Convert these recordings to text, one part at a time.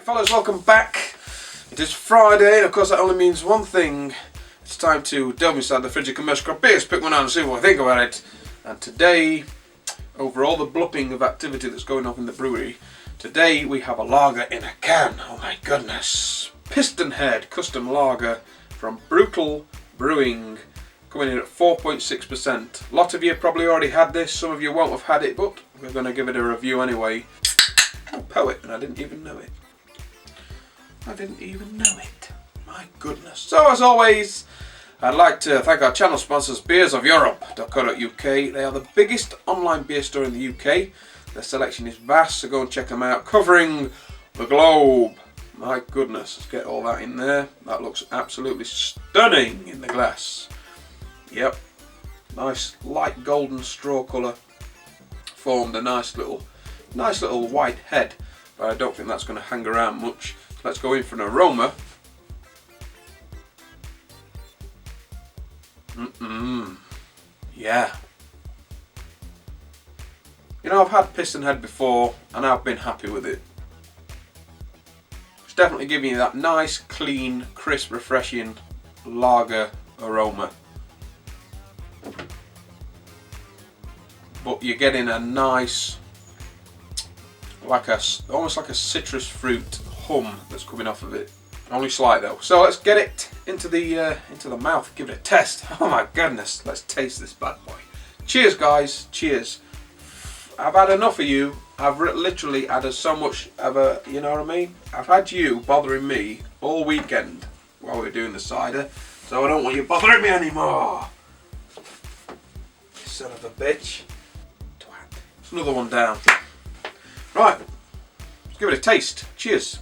Right fellas, welcome back. It is Friday, and of course that only means one thing. It's time to delve inside the fridge of commercial craft beers, pick one out and see what I think about it. And today, over all the blopping of activity that's going on in the brewery, today we have a lager in a can. Oh my goodness. PistonHead Kustom lager from Brewing, coming in at 4.6%. A lot of you probably already had this, some of you won't have had it, but we're going to give it a review anyway. I'm a poet and I didn't even know it. My goodness. So as always, I'd like to thank our channel sponsors, BeersOfEurope.co.uk. They are the biggest online beer store in the UK. Their selection is vast, so go and check them out, covering the globe. My goodness, let's get all that in there. That looks absolutely stunning in the glass. Yep, nice light golden straw colour. Formed a nice little white head, but I don't think that's going to hang around much. So let's go in for an aroma. Yeah. You know, I've had PistonHead before and I've been happy with it. It's definitely giving you that nice, clean, crisp, refreshing lager aroma. But you're getting a nice, almost like a citrus fruit hum that's coming off of it. Only slight though. So let's get it into the mouth. Give it a test. Oh my goodness. Let's taste this bad boy. Cheers, guys. Cheers. I've had enough of you. I've literally had so much of a, you know what I mean? I've had you bothering me all weekend while we were doing the cider. So I don't want you bothering me anymore. Son of a bitch. Twat. There's another one down. Right. Let's give it a taste. Cheers.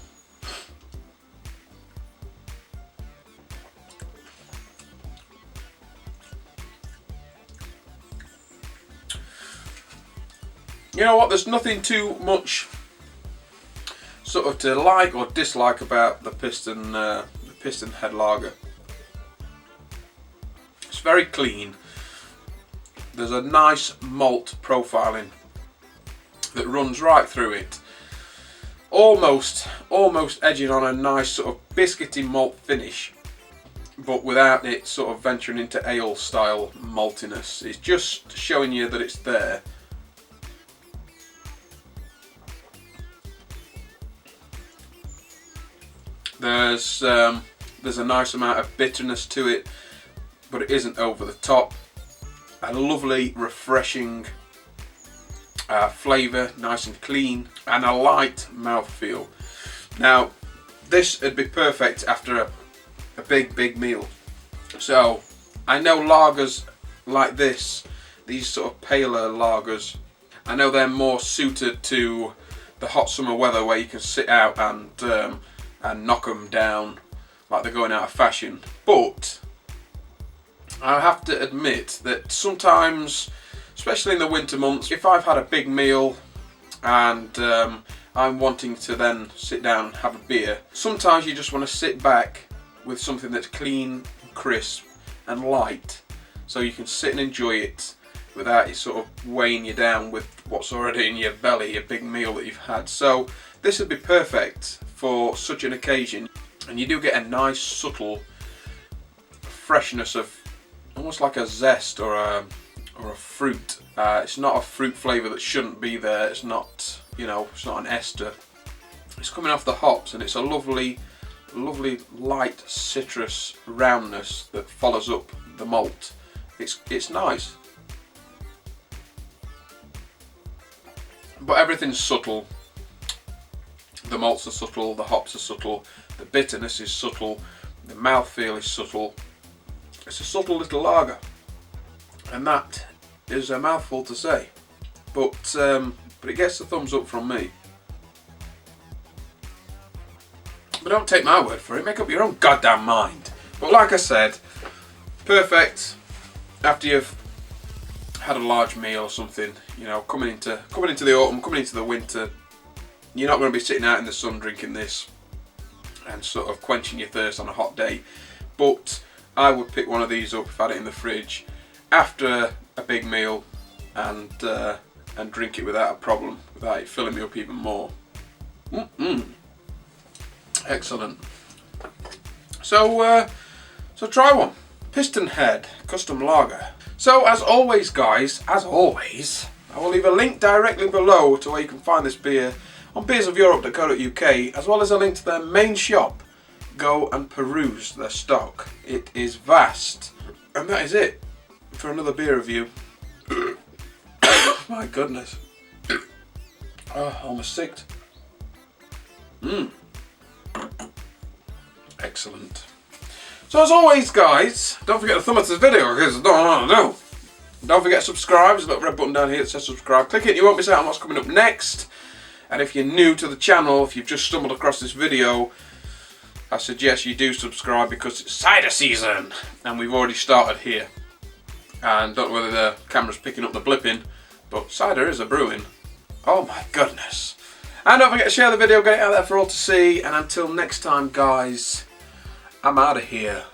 You know what, there's nothing too much sort of to like or dislike about the PistonHead lager. It's very clean. There's a nice malt profiling that runs right through it. Almost edging on a nice sort of biscuity malt finish, but without it sort of venturing into ale style maltiness. It's just showing you that it's there. There's a nice amount of bitterness to it, but it isn't over the top. A lovely, refreshing flavour, nice and clean, and a light mouthfeel. Now, this would be perfect after a big meal. So, I know lagers like this, these sort of paler lagers, I know they're more suited to the hot summer weather where you can sit out and knock them down like they're going out of fashion. But I have to admit that sometimes, especially in the winter months, if I've had a big meal and I'm wanting to then sit down and have a beer, sometimes you just want to sit back with something that's clean, crisp and light, so you can sit and enjoy it without it sort of weighing you down with what's already in your belly, a big meal that you've had. So this would be perfect for such an occasion, and you do get a nice subtle freshness of almost like a zest or a fruit. It's not a fruit flavour that shouldn't be there. It's not, you know, it's not an ester. It's coming off the hops, and it's a lovely light citrus roundness that follows up the malt. It's nice, but everything's subtle. The malts are subtle, the hops are subtle, the bitterness is subtle, the mouthfeel is subtle. It's a subtle little lager, and that is a mouthful to say, but it gets the thumbs up from me. But don't take my word for it, make up your own goddamn mind. But like I said, perfect after you've had a large meal or something, you know, coming into the autumn, coming into the winter. You're not going to be sitting out in the sun drinking this and sort of quenching your thirst on a hot day, but I would pick one of these up if I had it in the fridge after a big meal and drink it without a problem, without it filling me up even more. Excellent. So try one. PistonHead Kustom Lager. So as always guys, I will leave a link directly below to where you can find this beer on BeersOfEurope.co.uk, as well as a link to their main shop. Go and peruse their stock. It is vast. And that is it for another beer review. My goodness. Oh, almost sicked. Excellent. So as always guys, don't forget to thumb up this video because don't forget to subscribe. There's a little red button down here that says subscribe. Click it, you won't miss out on what's coming up next. And if you're new to the channel, if you've just stumbled across this video, I suggest you do subscribe because it's cider season and we've already started here. And don't know whether the camera's picking up the blipping, but cider is a brewing. Oh my goodness. And don't forget to share the video, get it out there for all to see. And until next time guys, I'm out of here.